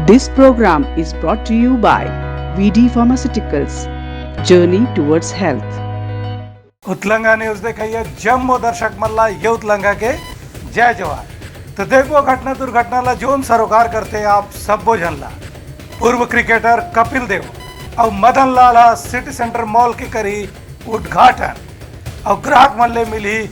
This program is brought to you by VD Pharmaceuticals. Journey towards health. Utlanga news देखिए जम्मू दर्शक मल्ला ये उतलंगा के जय जवान। तो देखो घटना दुर्घटना जोन सरोकार करते आप सब जनला पूर्व क्रिकेटर कपिल देव और Madan Lal city centre mall की करी उद्घाटन और ग्राहक मल्ले मिली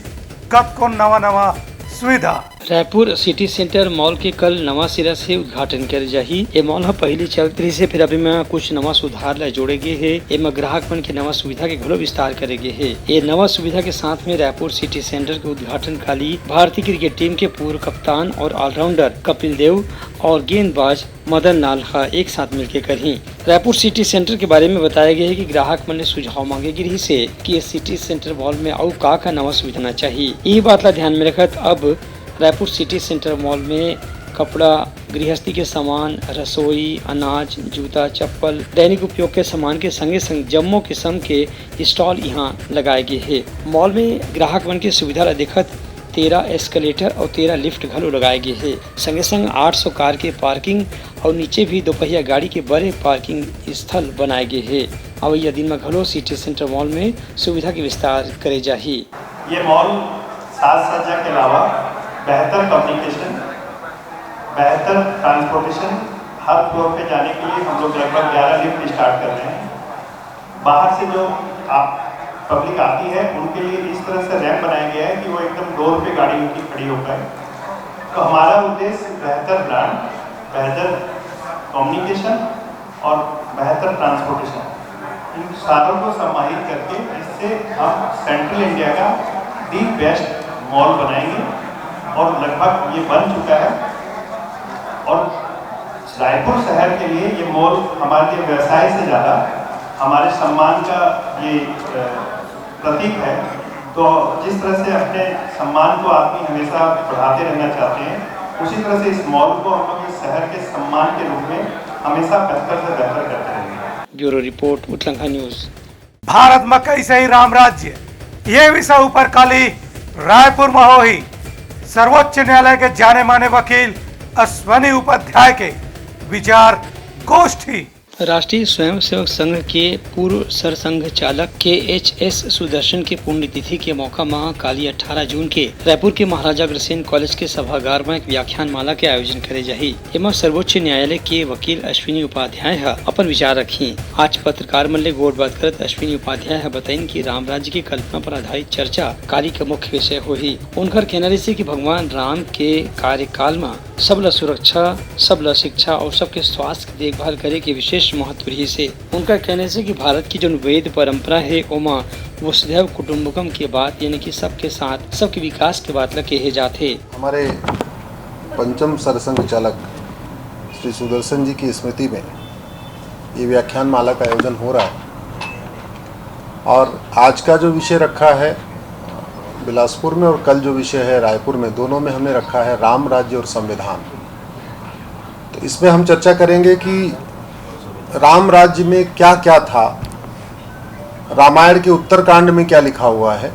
कब को नवा नवा सुविधा। रायपुर सिटी सेंटर मॉल के कल नवा सिरा से उद्घाटन करे जाही। ये मॉल पहली चलती से फिर अभी में कुछ नवा सुधार ला जोड़े गए है। एम ग्राहक मन के नवा सुविधा के घलो विस्तार करे गए है। ये नवा सुविधा के साथ में रायपुर सिटी सेंटर के उद्घाटन खाली भारतीय क्रिकेट टीम के पूर्व कप्तान और ऑलराउंडर कपिल देव और गेंदबाज मदन लाल एक साथ मिलकर करी। रायपुर सिटी सेंटर के बारे में बताया गया है कि ग्राहक मन ने सुझाव मांगे गिरी से कि सिटी सेंटर मॉल में और का नवा सुविधा चाहिए। ये बात ला ध्यान में रखत अब रायपुर सिटी सेंटर मॉल में कपड़ा, गृहस्थी के सामान, रसोई, अनाज, जूता, चप्पल, दैनिक उपयोग के सामान के संगे संग जम्मो किस्म के स्टॉल यहाँ लगाए गए हैं। मॉल में ग्राहक मन की सुविधा ला देखत 13 एस्केलेटर और 13 लिफ्ट घलो लगाए गए हैं। संगे संग 800 कार के पार्किंग और नीचे भी दोपहिया गाड़ी के बड़े पार्किंग स्थल बनाए गए हैं। और यह दिन में घलो सिटी सेंटर मॉल में सुविधा के विस्तार करे जाही। ये मॉल साज सज्जा के अलावा बेहतर कम्युनिकेशन, बेहतर ट्रांसपोर्टेशन, हर फ्लोर पे जाने के लिए हम लोग लगभग 11 लिफ्ट स्टार्ट कर रहे हैं। बाहर से जो पब्लिक आती है उनके लिए इस तरह से रैंप बनाया गया है कि वो एकदम डोर पे गाड़ी उनकी खड़ी हो पाए। तो हमारा उद्देश्य बेहतर ब्रांड, बेहतर कम्युनिकेशन और बेहतर ट्रांसपोर्टेशन, इन सारों को समाहित करके इससे हम सेंट्रल इंडिया का दी बेस्ट मॉल बनाएंगे और लगभग ये बन चुका है। और रायपुर शहर के लिए ये मॉल हमारे लिए व्यवसाय से ज़्यादा हमारे सम्मान का ये प्रतीक है। तो जिस तरह से अपने सम्मान को आदमी हमेशा बढ़ाते रहना चाहते हैं, उसी तरह से इस मॉल को हम लोग इस शहर के सम्मान के रूप में हमेशा बेहतर से बेहतर करते रहेंगे। Bureau report Utlanga news. Bharat में कैसे ही राम राज्य ये विषय ऊपर काली रायपुर में हो ही सर्वोच्च न्यायालय के जाने माने वकील अश्वनी उपाध्याय के विचार गोष्ठी। राष्ट्रीय स्वयंसेवक संघ के पूर्व सरसंघ चालक KHS सुदर्शन के पुण्यतिथि के मौका महाकाली 18 जून के रायपुर के महाराजा अग्रसेन कॉलेज के सभागार में एक व्याख्यान माला के आयोजन करे जाही। एवं सर्वोच्च न्यायालय के वकील अश्विनी उपाध्याय अपन विचार रखी। आज पत्रकार मन ले गोट बात करत अश्विनी उपाध्याय बताइन कि राम राज्य की कल्पना पर आधारित चर्चा काली का मुख्य विषय होही। उनकर कहना रही कि भगवान राम के कार्यकाल में सबला सुरक्षा, सबला शिक्षा और सबके स्वास्थ्य की देखभाल करे के विशेष महत्व रही से। उनका कहने से कि भारत की जो वेद परंपरा है ओमा वसुधैव कुटुंबकम के बात यानी कि सबके साथ सबके विकास के बात कहे जाते। हमारे पंचम सरसंघ चालक श्री सुदर्शन जी की स्मृति में ये व्याख्यान माला का आयोजन हो रहा है। और आज का जो विषय रखा है बिलासपुर में और कल जो विषय है रायपुर में, दोनों में हमने रखा है राम राज्य और संविधान। तो इसमें हम चर्चा करेंगे कि राम राज्य में क्या क्या था, रामायण के उत्तरकांड में क्या लिखा हुआ है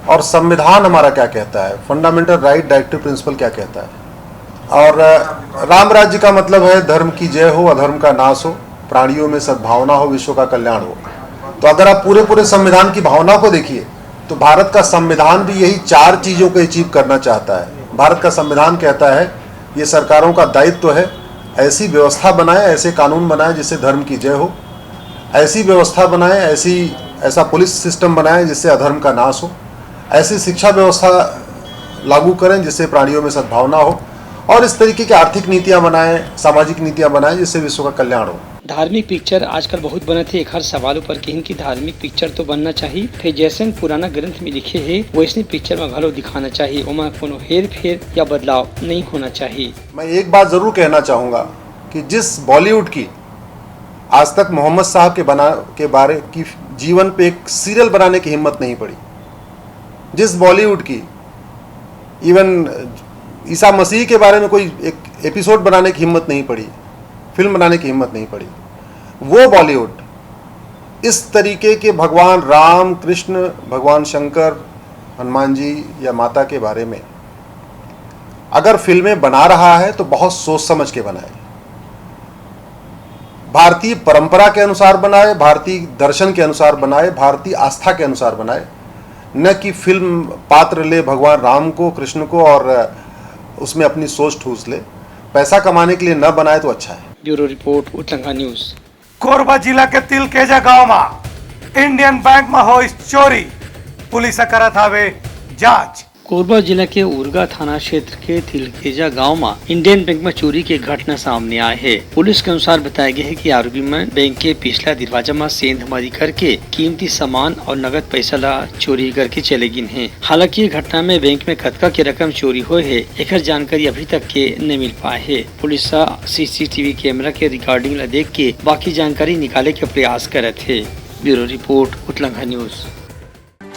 और संविधान हमारा क्या कहता है, फंडामेंटल राइट डायरेक्टिव प्रिंसिपल क्या कहता है। और राम राज्य का मतलब है धर्म की जय हो, अधर्म का नाश हो, प्राणियों में सद्भावना हो, विश्व का कल्याण हो। तो अगर आप पूरे संविधान की भावना को देखिए तो भारत का संविधान भी यही 4 चीज़ों को अचीव करना चाहता है। भारत का संविधान कहता है ये सरकारों का दायित्व है ऐसी व्यवस्था बनाए, ऐसे कानून बनाए जिससे धर्म की जय हो, ऐसी व्यवस्था बनाए, ऐसा पुलिस सिस्टम बनाए जिससे अधर्म का नाश हो, ऐसी शिक्षा व्यवस्था लागू करें जिससे प्राणियों में सद्भावना हो, और इस तरीके की आर्थिक नीतियां बनाएं, सामाजिक नीतियां बनाएं जिससे विश्व का कल्याण हो। धार्मिक पिक्चर आजकल बहुत बने थे। एक हर सवालों पर कहीं की धार्मिक पिक्चर तो बनना चाहिए, फिर जैसे पुराना ग्रंथ में लिखे है वैसे पिक्चर में घलो दिखाना चाहिए। उमा कोनो हेर फेर या बदलाव नहीं होना चाहिए। मैं एक बात जरूर कहना चाहूँगा कि जिस बॉलीवुड की आज तक मोहम्मद साहब के बारे की जीवन पे एक सीरियल बनाने की हिम्मत नहीं पड़ी, जिस बॉलीवुड की इवन ईसा मसीह के बारे में कोई एक एपिसोड बनाने की हिम्मत नहीं पड़ी, फिल्म बनाने की हिम्मत नहीं पड़ी, वो बॉलीवुड इस तरीके के भगवान राम, कृष्ण, भगवान शंकर, हनुमान जी या माता के बारे में अगर फिल्में बना रहा है तो बहुत सोच समझ के बनाए। भारतीय परंपरा के अनुसार बनाए, भारतीय दर्शन के अनुसार बनाए, भारतीय आस्था के अनुसार बनाए, न कि फिल्म पात्र ले भगवान राम को, कृष्ण को और उसमें अपनी सोच ठूस ले। पैसा कमाने के लिए न बनाए तो अच्छा है। Bureau report Utlanga news. Korba जिला के तिलकेजा गांव में इंडियन बैंक में हो चोरी, पुलिस करत हवे जांच। कोरबा जिला के उरगा थाना क्षेत्र के तिलकेजा गांव में इंडियन बैंक में चोरी की घटना सामने आई है। पुलिस के अनुसार बताया गया है कि आरोपी में बैंक के पिछला दरवाजा में सेंधमारी करके कीमती सामान और नगद पैसा ला चोरी करके चले गए हैं। हालांकि ये घटना में बैंक में कतका की रकम चोरी हुए है एक जानकारी अभी तक के नहीं मिल पाए है। पुलिस CCTV कैमरा के रिकॉर्डिंग ला देख के बाकी जानकारी निकाले के प्रयास करे थे। Bureau report Utlanga news.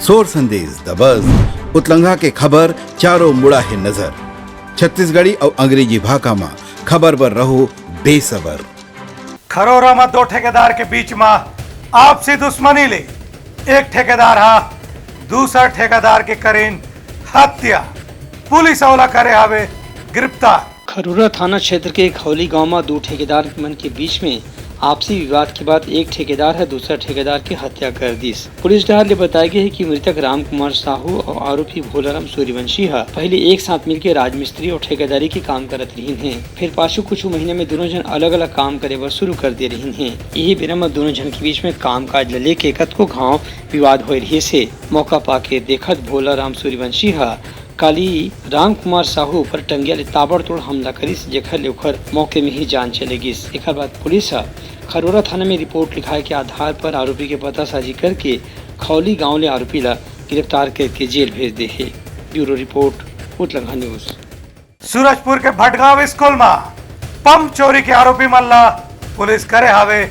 सोर संदेश द बज़ उतलंगा के खबर चारों मुड़ा है नजर। छत्तीसगढ़ी और अंग्रेजी भाषा में खबर पर रहो बेसबर। खरोरा में 2 ठेकेदार के बीच में आपसी दुश्मनी ले एक ठेकेदार हा दूसरा ठेकेदार के करीन हत्या, पुलिस वाला करे हवे गिरफ्तार। खरोरा थाना क्षेत्र के खौली गांव में 2 ठेकेदार मन के बीच में आपसी विवाद के बाद एक ठेकेदार है दूसरा ठेकेदार की हत्या कर दी। पुलिस डहार ने बताया गया है कि मृतक राम कुमार साहू और आरोपी भोलाराम सूर्यवंशी है पहले एक साथ मिलकर राजमिस्त्री और ठेकेदारी के काम करत रही हैं। फिर पाछू कुछ महीने में दोनों जन अलग अलग काम करे बर शुरू कर दे रही हैं। यही बेरा में दोनों जन के बीच में काम काज लेके कतको घाव विवाद हो रही से मौका पाके देखत भोलाराम सूर्यवंशी है काली राम कुमार साहू पर टंगिया ले ताबड़तोड़ हमला करिस, जेखर ले ओखर मौके में ही जान चले गिस। एक बाद पुलिस खरोरा थाना में रिपोर्ट लिखाए के आधार पर आरोपी के पतासाजी करके खौली गांव ले आरोपी ला गिरफ्तार करके जेल भेज दे है। Bureau report Utlanga news. Surajpur के भटगांव स्कूल में पंप चोरी के आरोपी मल्ला पुलिस करे हवे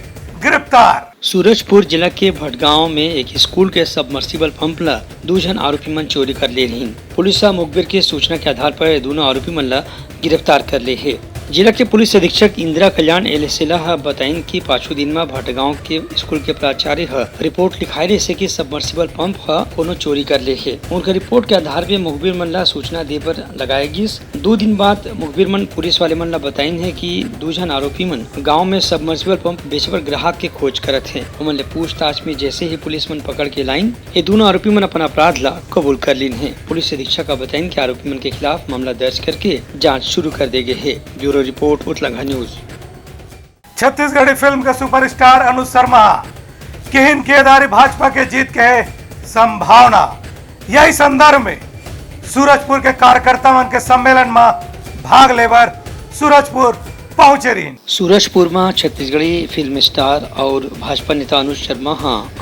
गिरफ्तार। सूरजपुर जिला के भटगांव में एक स्कूल के सबमर्सिबल पंप ला 2 जन आरोपी मन चोरी कर ले रही। पुलिस मुखबिर के सूचना के आधार पर दोनों आरोपी मन ला गिरफ्तार कर ले है। जिला के पुलिस अधीक्षक इंदिरा कल्याण एलेसेला बताइन कि पाछू दिन में भटगांव के स्कूल के प्राचार्य रिपोर्ट लिखाई रहे से कि सबमर्सिबल पंप कोनो चोरी कर ले है। उनका रिपोर्ट के आधार पे मुखबिर मन ला सूचना दे पर लगाएगी। 2 दिन बाद मुखबिर मन पुलिस वाले मन ला बताइन है कि 2 जन आरोपी मन गाँव में सबमर्सिबल पंप बेचे पर ग्राहक के खोज करत है। उमन ले पूछताछ में जैसे ही पुलिस मन पकड़ के लाइन ये दोनों आरोपी मन अपन अपराध ला कबूल कर लीन है। पुलिस अधीक्षक का बताइन कि आरोपी मन के खिलाफ मामला दर्ज करके जाँच शुरू कर दे गए है। Bureau report Utlanga news. Chhattisgarhi film के सुपरस्टार अनुज शर्मा किहिन केदारी भाजपा के जीत के संभावना। यही संदर्भ में सूरजपुर के कार्यकर्ता मन के सम्मेलन में भाग लेकर सूरजपुर पहुंचे रही। सूरजपुर में छत्तीसगढ़ी फिल्म स्टार और भाजपा नेता अनुज शर्मा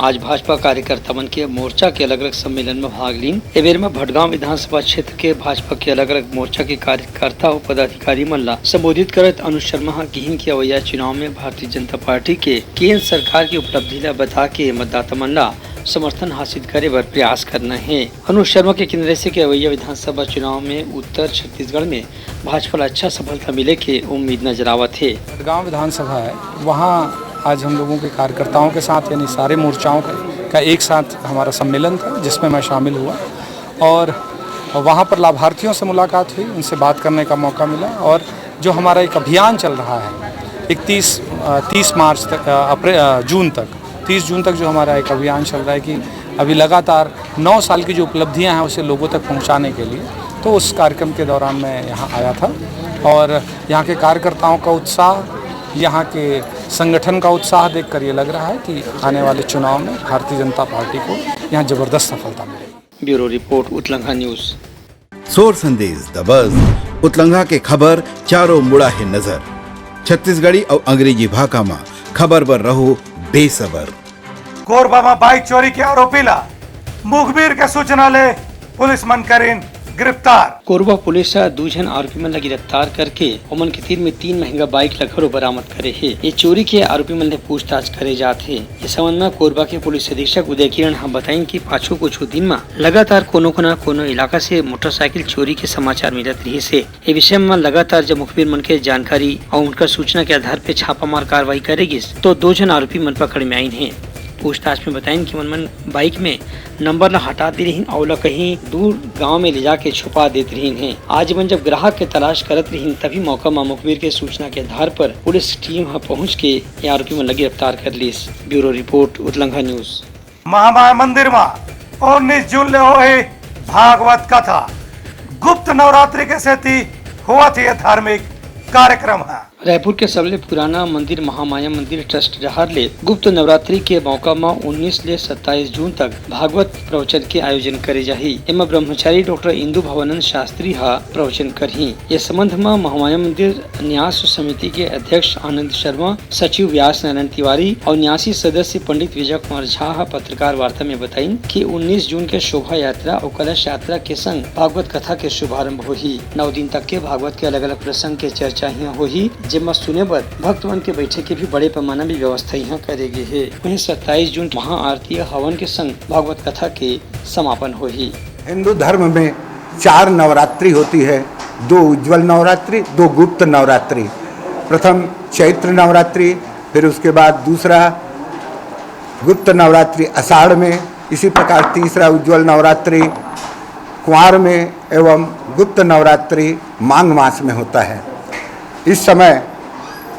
आज भाजपा कार्यकर्ता मन के मोर्चा के अलग अलग सम्मेलन में भाग लीन। एबेर में भटगांव विधानसभा क्षेत्र के भाजपा के अलग अलग मोर्चा के कार्यकर्ता और पदाधिकारी मन ला संबोधित करत अनुज शर्मा किहिन के अवैया चुनाव में भारतीय जनता पार्टी के केंद्र सरकार की उपलब्धि ला बता के मतदाता मन ला समर्थन हासिल करे बर प्रयास करना है। अनुज शर्मा के केंद्र से के अवैया विधानसभा चुनाव में उत्तर छत्तीसगढ़ में भाजपा को अच्छा सफलता मिले के उम्मीद नजर आवत है। भटगांव विधानसभा है, वहाँ आज हम लोगों के कार्यकर्ताओं के साथ यानी सारे मोर्चाओं का एक साथ हमारा सम्मेलन था जिसमें मैं शामिल हुआ और वहाँ पर लाभार्थियों से मुलाकात हुई, उनसे बात करने का मौका मिला और जो हमारा एक अभियान चल रहा है 30 मार्च तक तीस जून तक जो हमारा एक अभियान चल रहा है कि अभी लगातार 9 साल की जो उपलब्धियां हैं उसे लोगों तक पहुंचाने के लिए, तो उस कार्यक्रम के दौरान मैं यहाँ आया था और यहाँ के कार्यकर्ताओं का उत्साह, यहाँ के संगठन का उत्साह देखकर ये लग रहा है कि आने वाले चुनाव में भारतीय जनता पार्टी को यहाँ जबरदस्त सफलता मिलेगी। Bureau report Utlanga news. सोर संदेश द बज़ उतलंगा के खबर चारों मुड़ा है नजर। छत्तीसगढ़ी और अंग्रेजी भाषा में खबर पर रहो बेसबर। कोरबा में बाइक चोरी के आरोपी ला मुखबिर के सूचना ले पुलिस मन करीन गिरफ्तार। कोरबा पुलिस 2 जन आरोपी मन ला गिरफ्तार करके ओमन के तीर में 3 महंगा बाइक ला घरों बरामद करे है। ये चोरी के आरोपी मन ले पूछताछ करे जाते है। इस संबंध में कोरबा के पुलिस अधीक्षक उदय किरण हम बताइन कि पाछू कुछ दिन में लगातार कोनो इलाका से मोटरसाइकिल चोरी के समाचार मिलत रही से ये विषय में लगातार जब मुखबिर मन के जानकारी और उनका सूचना के आधार पे छापामार कार्रवाई करेगी तो 2 जन आरोपी मन पकड़ में आइन है। पूछताछ में बताइन कि मनमन बाइक में नंबर न हटा दे रही और कहीं दूर गांव में ले जाके छुपा देते रही हैं। आज मन जब ग्राहक के तलाश करत रही तभी मौका मुखबिर के सूचना के आधार पर पुलिस टीम पहुँच के आरोपी में गिरफ्तार कर ली। Bureau report Utlanga news. Mahamaya मंदिर में 19 जून ले होए भागवत कथा। गुप्त नवरात्रि के सेती हुआ थी धार्मिक कार्यक्रम है। रायपुर के सबले पुराना मंदिर महामाया मंदिर ट्रस्ट जहार ले गुप्त नवरात्रि के मौका में 19 ले 27 जून तक भागवत प्रवचन के आयोजन करे जाही। एमा ब्रह्मचारी डॉक्टर इंदु भवानंद शास्त्री प्रवचन करही। ये संबंध में महामाया मंदिर न्यास समिति के अध्यक्ष आनंद शर्मा, सचिव व्यास नारायण तिवारी और न्यासी सदस्य पंडित विजय कुमार झा पत्रकार वार्ता में बताई कि 19 जून के शोभा यात्रा और कलश यात्रा के संग भागवत कथा के शुभारंभ होही। 9 दिन तक के भागवत के अलग अलग प्रसंग के चर्चा यहाँ होही, जिसमें सुने पर भक्तवन के बैठे के भी बड़े पैमाना में व्यवस्था यहाँ करेगी है। वहीं 27 जून महाआरती हवन के संग भागवत कथा के समापन होगी। हिंदू धर्म में 4 नवरात्रि होती है, 2 उज्ज्वल नवरात्रि, 2 गुप्त नवरात्रि। प्रथम चैत्र नवरात्रि, फिर उसके बाद दूसरा गुप्त नवरात्रि आषाढ़ में, इसी प्रकार तीसरा उज्ज्वल नवरात्रि कुंवार में एवं गुप्त नवरात्रि माघ मास में होता है। इस समय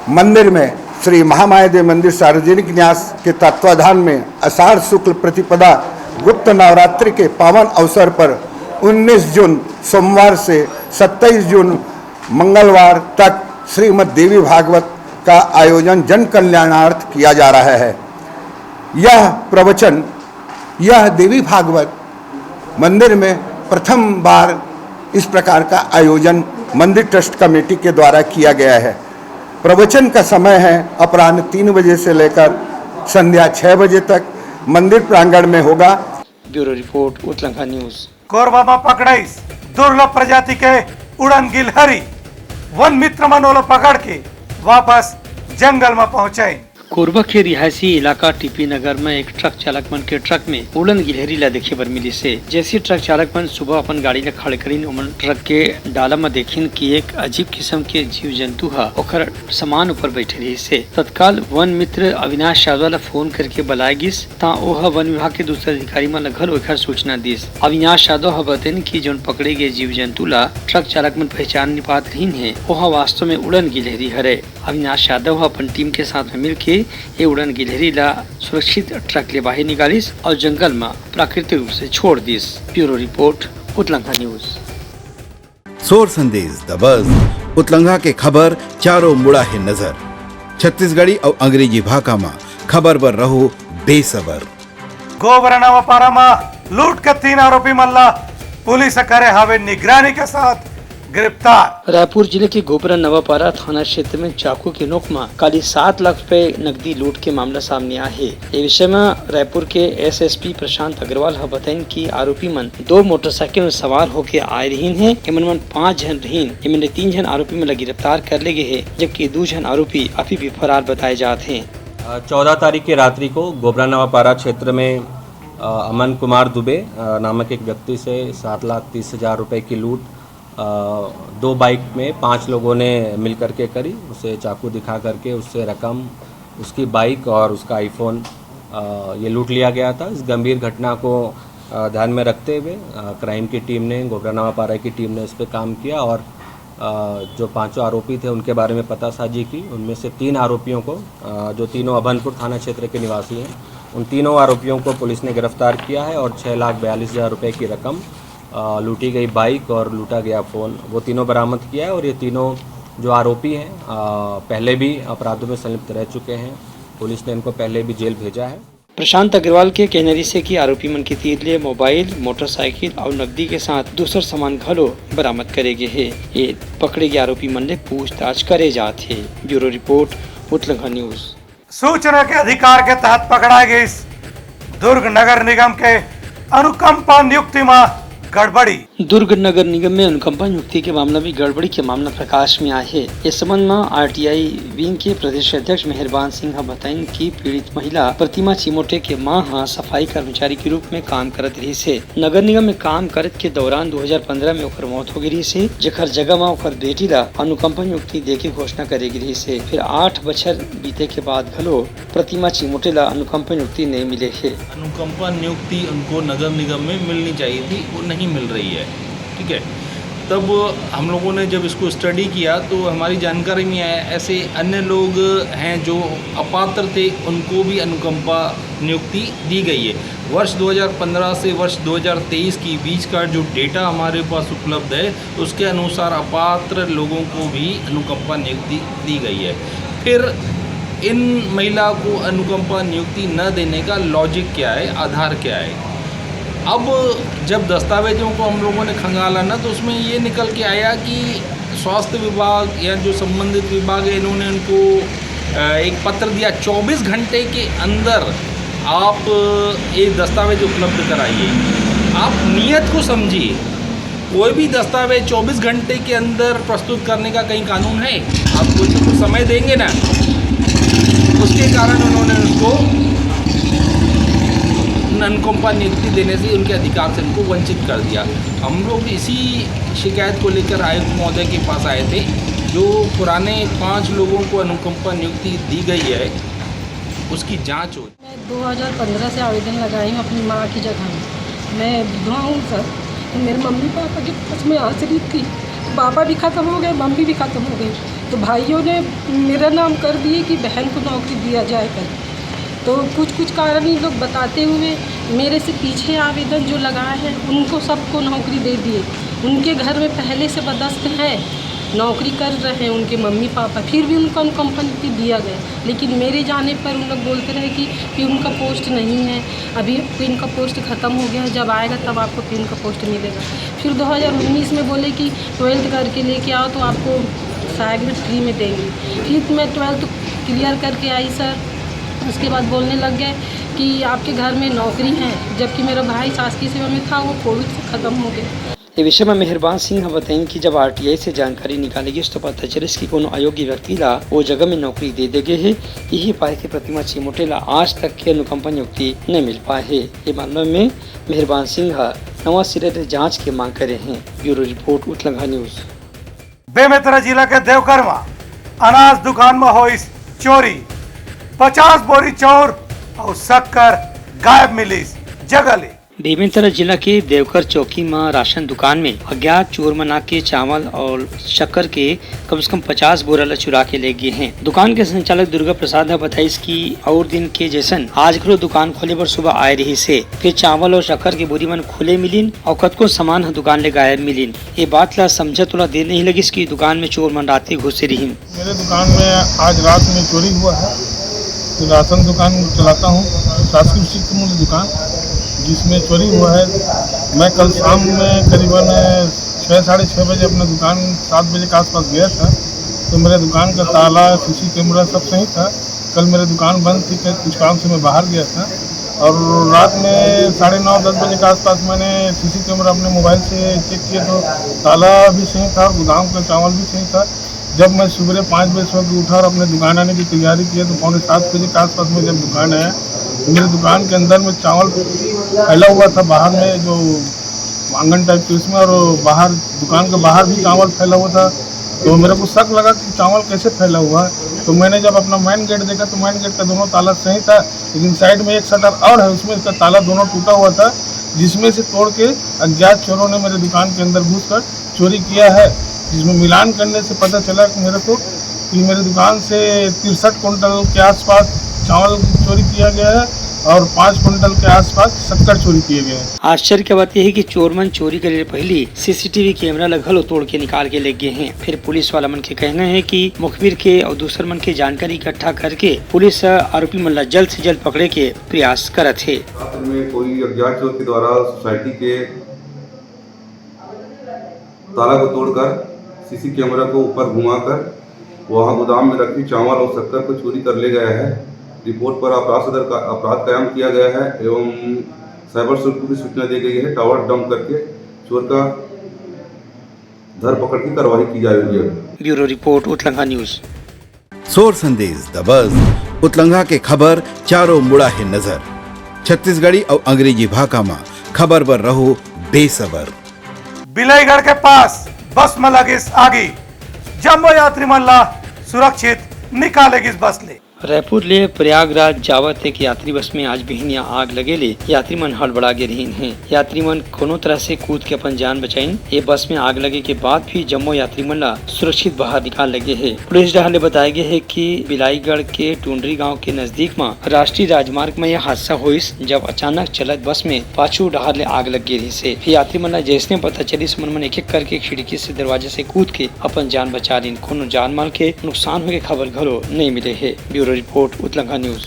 मंदिर में श्री महामाया देवी मंदिर सार्वजनिक न्यास के तत्वाधान में आषाढ़ शुक्ल प्रतिपदा गुप्त नवरात्रि के पावन अवसर पर 19 जून सोमवार से 27 जून मंगलवार तक श्रीमद् देवी भागवत का आयोजन जन कल्याणार्थ किया जा रहा है। यह प्रवचन, यह देवी भागवत मंदिर में प्रथम बार इस प्रकार का आयोजन मंदिर ट्रस्ट कमेटी के द्वारा किया गया है। प्रवचन का समय है अपराह्न 3 बजे से लेकर संध्या 6 बजे तक मंदिर प्रांगण में होगा। Bureau report Utlanga news. Korba में पकड़ाइस दुर्लभ प्रजाति के उड़न गिलहरी। वन मित्र मनोलो पकड़ के वापस जंगल में पहुँचाई। कोरबा के रिहायशी इलाका टीपी नगर में एक ट्रक चालक मन के ट्रक में उड़न गिलहरी ला देखे बर मिली से। जैसे ट्रक चालक मन सुबह अपन गाड़ी ला खड़े करीन उमन ट्रक के डाला में देखिन कि एक अजीब किस्म के जीव जंतु ओकर सामान ऊपर बैठे रही से। तत्काल वन मित्र अविनाश यादव ला फोन करके बुलाए गिस ता ओह वन विभाग के दूसरे अधिकारी मन लगल ओकर सूचना दिस। अविनाश यादव बतेन कि जोन पकड़े गए जीव जंतु ला ट्रक चालक मन पहचान नहीं पात रही है, वह वास्तव में उड़न गिलहरी हरे। अविनाश यादव अपन टीम के साथ में मिलके ये उड़न गिलहरी ला सुरक्षित ट्रक ले बाहर निकालिस और जंगल में प्राकृतिक रूप से छोड़ दिस। Bureau report Utlanga news. सोर संदेश द बज़ उतलंघा के खबर चारों मुड़ा है नजर। छत्तीसगढ़ी और अंग्रेजी भाषा में खबर पर रहो बेसबर। गोबरना पारा में लूट के 3 आरोपी मल्ला पुलिस करे हवे निगरानी के साथ गिरफ्तार। रायपुर जिले के गोबरा नवापारा थाना क्षेत्र में चाकू की नोक में काली 7 लाख रुपए नकदी लूट के मामला सामने आया है। ये विषय में रायपुर के एसएसपी प्रशांत अग्रवाल बताइन कि आरोपी मन 2 मोटरसाइकिल में सवार होके आए रही है। इमन मन 5 जन रही, इमन 3 जन आरोपी में गिरफ्तार कर ले गए है, जबकि 2 जन आरोपी अभी भी फरार बताए जाते हैं। 14 तारीख की रात्रि को गोबरा नवापारा क्षेत्र में अमन कुमार दुबे नामक एक व्यक्ति से 7,30,000 रुपए की लूट 2 बाइक में 5 लोगों ने मिल करके करी। उसे चाकू दिखा करके उससे रकम, उसकी बाइक और उसका आईफोन ये लूट लिया गया था। इस गंभीर घटना को ध्यान में रखते हुए क्राइम की टीम ने, गोबरा नवापारा की टीम ने इस पर काम किया और जो 5 आरोपी थे उनके बारे में पतासाजी की। उनमें से 3 आरोपियों को, जो तीनों अभनपुर थाना क्षेत्र के निवासी हैं, उन तीनों आरोपियों को पुलिस ने गिरफ्तार किया है और 6,42,000 रुपये की रकम, लूटी गई बाइक और लूटा गया फ़ोन, वो तीनों बरामद किया है। और ये तीनों जो आरोपी हैं पहले भी अपराधों में संलिप्त रह चुके हैं। पुलिस ने इनको पहले भी जेल भेजा है। प्रशांत अग्रवाल के कहने से कि आरोपी मन के तीर मोबाइल, मोटरसाइकिल और नकदी के साथ दूसरा सामान घलो बरामद करेगे है। ये पकड़े गए आरोपी मन ने पूछताछ करे जाते। Bureau report Utlanga news. सूचना के अधिकार के तहत पकड़ा गई दुर्ग नगर निगम के अनुकंपा नियुक्ति में गड़बड़ी। दुर्ग नगर निगम में अनुकंपा नियुक्ति के मामला में गड़बड़ी के मामला प्रकाश में आए है। इस संबंध में आरटीआई विंग के प्रदेश अध्यक्ष मेहरबान सिंह बताइन की पीड़ित महिला प्रतिमा चिमोटे के मां सफाई कर्मचारी के रूप में काम करत रही से। नगर निगम में काम करत के दौरान 2015 में ओकर मौत हो गई से, जेकर जगह में ओकर बेटी ला अनुकंपा नियुक्ति दे के घोषणा करे गई से। फिर 8 बछर बीते के बाद भलो प्रतिमा चिमोटे ला अनुकंपा नियुक्ति नहीं मिले है। अनुकंपा नियुक्ति उनको नगर निगम में मिलनी चाहिए थी, वो नहीं मिल रही है। ठीक है, तब हम लोगों ने जब इसको स्टडी किया तो हमारी जानकारी में आया ऐसे अन्य लोग हैं जो अपात्र थे, उनको भी अनुकंपा नियुक्ति दी गई है। वर्ष 2015 से वर्ष 2023 की बीच का जो डेटा हमारे पास उपलब्ध है उसके अनुसार अपात्र लोगों को भी अनुकंपा नियुक्ति दी गई है। फिर इन महिला को अनुकंपा नियुक्ति न देने का लॉजिक क्या है, आधार क्या है? अब जब दस्तावेजों को हम लोगों ने खंगाला ना तो उसमें ये निकल के आया कि स्वास्थ्य विभाग या जो संबंधित विभाग है इन्होंने उनको एक पत्र दिया 24 घंटे के अंदर आप एक दस्तावेज उपलब्ध कराइए। आप नियत को समझिए, कोई भी दस्तावेज 24 घंटे के अंदर प्रस्तुत करने का कहीं कानून है? आप कुछ तो समय देंगे ना। उसके कारण उन्होंने उसको अनुकंपा नियुक्ति देने से उनके अधिकार से उनको वंचित कर दिया। हम लोग इसी शिकायत को लेकर आयुक्त महोदय के पास आए थे। जो पुराने 5 लोगों को अनुकंपा नियुक्ति दी गई है उसकी जांच हो। मैं 2015 से आवेदन लगाई हूँ अपनी माँ की जगह। मैं विधवा हूँ सर, मेरे मम्मी पापा के पास में आश्रित थी। पापा भी ख़त्म हो गए, मम्मी भी ख़त्म हो गई, तो भाइयों ने मेरा नाम कर दिए कि बहन को नौकरी दिया जाए कर। तो कुछ कारण ये लोग बताते हुए मेरे से पीछे आवेदन जो लगाए हैं उनको सबको नौकरी दे दिए। उनके घर में पहले से बदस्त हैं, नौकरी कर रहे हैं उनके मम्मी पापा, फिर भी उनको अनुकंपा नियुक्ति दिया गया। लेकिन मेरे जाने पर उन लोग बोलते रहे कि उनका पोस्ट नहीं है, अभी इनका पोस्ट ख़त्म हो गया है, जब आएगा तब आपको पिन का पोस्ट मिलेगा। फिर 2019 में बोले कि 12th करके लेके आओ तो आपको साइकिल फ्री में देंगे। फिर मैं 12th क्लियर करके आई सर, उसके बाद बोलने लग गए कि आपके घर में नौकरी है, जबकि मेरा भाई शासकीय सेवा में था, वो कोविड से ख़त्म हो गया। ये विषय में मेहरबान सिंह बताएं कि जब आरटीआई से जानकारी निकालेगी तो पता चले कि कोनो अयोग्य व्यक्ति ला वो जगह में नौकरी दे देगे है। यही पाए कि प्रतिमा चिमोटे ला आज तक के अनुकंपा नियुक्ति न मिल पाए है। ये मामले में मेहरबान सिंह नवा सिरे से जाँच की मांग करे हैं। Bureau report Utlanga news. Bemetara जिला के देवकर में अनाज दुकान में हुई चोरी, 50 बोरी चौर और शक्कर गायब मिली, जगह ली। बेमेतरा जिला के देवकर चौकी में राशन दुकान में अज्ञात चोर मना के चावल और शक्कर के कम से कम 50 बोरा चुरा के ले गए हैं। दुकान के संचालक दुर्गा प्रसाद ने बताई कि और दिन के जैसन आज घरो दुकान खोले पर सुबह आए रही से, फिर चावल और शक्कर के बोरी मन खुले मिलीन और कतको सामान दुकान ले गायब मिलीन। ये बात ला समझ थोड़ा देर नहीं लगी कि दुकान में चोर मन रात घुसे रही। मेरे दुकान में आज रात में चोरी हुआ है। तो राशन दुकान चलाता हूँ, शासकीय उचित मूल्य दुकान, जिसमें चोरी हुआ है। मैं कल शाम में करीबन 6 साढ़े 6 बजे अपने दुकान 7 बजे के आसपास गया था, तो मेरे दुकान का ताला, सीसी कैमरा सब सही था। कल मेरी दुकान बंद थी, कुछ काम से मैं बाहर गया था, और रात में 9:30-10 बजे के आसपास मैंने सीसी कैमरा अपने मोबाइल से चेक किया तो ताला भी सही था, गोदाम का चावल भी सही था। जब मैं सुबह 5 बजे सुबह उठा और अपने दुकान आने की तैयारी किया तो 6:45 बजे के आसपास में जब दुकान आया तो मेरी दुकान के अंदर में चावल फैला हुआ था, बाहर में जो आंगन टाइप के उसमें, और बाहर दुकान के बाहर भी चावल फैला हुआ था। तो मेरे को शक लगा कि चावल कैसे फैला हुआ है। तो मैंने जब अपना मेन गेट देखा तो मेन गेट का दोनों ताला सही था, लेकिन साइड में एक शटर और है, उसमें इसका ताला दोनों टूटा हुआ था, जिसमें से तोड़ के अज्ञात चोरों ने मेरे दुकान के अंदर घुसकर चोरी किया है। जिसमें मिलान करने से पता चला कि मेरे को कि मेरी दुकान से 63 कुंटल के आसपास चावल चोरी किया गया है और 5 कुंटल के आसपास शक्कर चोरी किए गए हैं। आश्चर्य की बात यह है कि चोरमन चोरी करे पहले सीसीटीवी कैमरा लगल तोड़ के निकाल के ले गए हैं। फिर पुलिस वाला मन के कहना है कि मुखबिर के और दूसर मन के जानकारी इकट्ठा करके पुलिस आरोपी मन जल्द से जल्द पकड़े के प्रयास करत है। कोई अज्ञात चोर के द्वारा सोसाइटी के ताला को तोड़कर सीसी कैमरा को ऊपर घुमाकर वहां गोदाम में रखी चावल और शक्कर को चोरी कर ले गया है। रिपोर्ट पर अपराध कायम किया गया है एवं साइबर सेल को भी सूचना दी गई है। टावर डंप करके चोर का धरपकड़ की कार्रवाई की जाएगी। Bureau report Utlanga news. सोर संदेश द बज़ उतलंगा के खबर चारों मुड़ा है नजर। छत्तीसगढ़ी और अंग्रेजी भाषा में खबर पर रहो बेसबर। बिलाईगढ़ के पास बस में लगी आगी, जम्मू यात्री मन ला सुरक्षित निकालेगी इस बस ले। रायपुर ले प्रयागराज जावत एक यात्री बस में आज बिहनिया आग लगेले यात्री मन हड़बड़ा गे रहीन हैं। यात्री मन कोनो तरह से कूद के अपन जान बचाइन। ये बस में आग लगे के बाद भी जम्मू यात्री मन ला सुरक्षित बाहर निकाल लगे है। पुलिस डहर ले बताया गया है कि बिलाईगढ़ के टुंडरी गांव के नजदीक में राष्ट्रीय राजमार्ग में यह हादसा हुइस, जब अचानक चलत बस में पाछू डहर ले आग लग गई से। फिर यात्री मन ला जैसे पता चली मन एक एक करके खिड़की से दरवाजे से कूद के अपन जान बचा लीन। कोनो जान माल के नुकसान होने खबर घलो नहीं मिले है। Bureau report Utlanga news.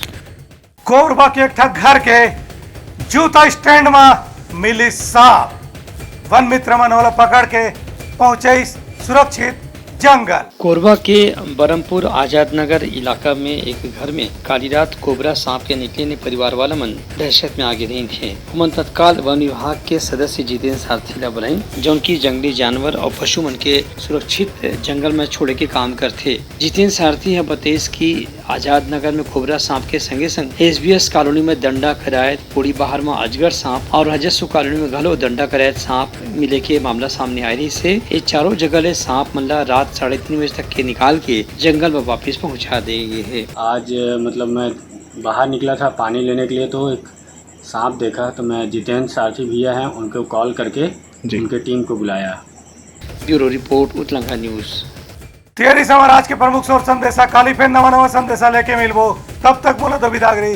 Korba के एक ठग घर के जूता स्टैंड में मिली सांप। वन मित्र मनोला पकड़ के पहुंचे सुरक्षित जंगल। कोरबा के बरमपुर आजाद नगर इलाका में एक घर में काली रात कोबरा सांप के निकले ने परिवार वाला मन दहशत में आगे रही थे। मन तत्काल वन विभाग के सदस्य जितेंद्र सारथी ला बुलाई, जो उनकी जंगली जानवर और पशु मन के सुरक्षित जंगल में छोड़े के काम करते। जितेंद्र सारथी है बतेज की आजाद नगर में कोबरा सांप के संगे संग एसबीएस कॉलोनी में दंडा करायत, पूरी बाहर में अजगर सांप और राजस्व कॉलोनी में घलो दंडा करायत सांप मिले के मामला सामने आए रही से ये चारों जगह ले सांप मन ला रात 3:30 बजे तक के निकाल के जंगल में वापस पहुंचा देंगे है। आज मतलब मैं बाहर निकला था पानी लेने के लिए, तो एक सांप देखा, तो मैं जितेंद्र सारथी भैया हैं उनको कॉल करके उनके टीम को बुलाया। Bureau report Utlanga news. तेरी समर आज के प्रमुख सोर संदेशा काली फिर नवा संदेशा लेके मिलबो, तब तक बोलो तो बिदागरी।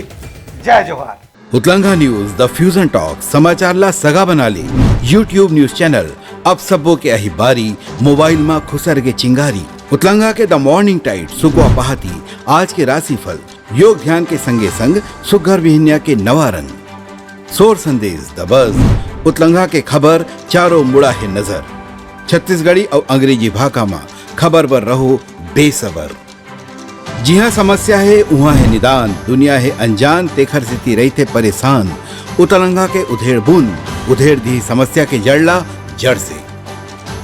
जय जोहार। उतलंगा न्यूज द फ्यूजन टॉक समाचार ला सगा बना ली। यूट्यूब न्यूज चैनल अब सबो के अही बारी मोबाइल में खुसर के चिंगारी। उतलंगा के द मॉर्निंग टाइट सुगवा पहाती आज के राशिफल योग ध्यान के संगे संग सुघर विहिन्या के नवा रंग। सोर संदेश द बज़ उतलंगा के खबर चारों मुड़ा है नजर। छत्तीसगढ़ी और अंग्रेजी भाषा में खबर पर रहो बेसबर। जी हाँ, समस्या है वहाँ है निदान, दुनिया है अनजान तेखर स्थिति रही थे परेशान। उतलंगा के उधेड़ बूंद उधेड़ दी समस्या के जड़ला जड़ से।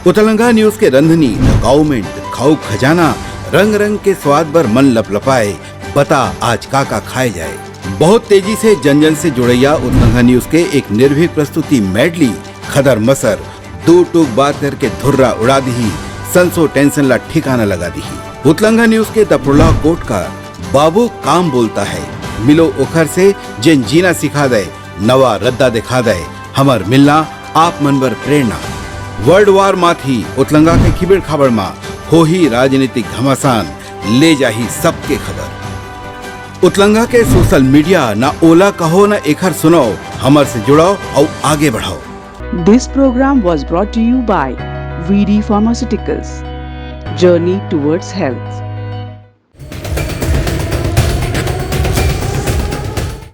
उतलंगा न्यूज के रंधनी गवर्नमेंट खाऊ खजाना रंग रंग के स्वाद पर मन लपलपाए, बता आज का खाए जाए। बहुत तेजी से जन जन से जुड़ैया उतलंगा न्यूज के एक निर्भीक प्रस्तुति मेडली खदर मसर दो टूक बात करके धुर्रा उड़ा दी, संसो टेंशन ला ठिकाना लगा दी। उतलंगा न्यूज के दपुरला कोट का बाबू काम बोलता है, मिलो ओखर से जिन जीना सिखा दे, नवा रद्दा दिखा दे, हमर मिलना आप मनबर प्रेरणा। वर्ल्ड वार माथी उतलंगा के खिबड़ खबर मा हो ही राजनीतिक घमासान, ले जाही सबके खबर। उतलंगा के सोशल मीडिया ना ओला कहो ना एखर सुनो, हमर से जुड़ो और आगे बढ़ाओ। This program was brought to you by VD Pharmaceuticals. Journey towards health.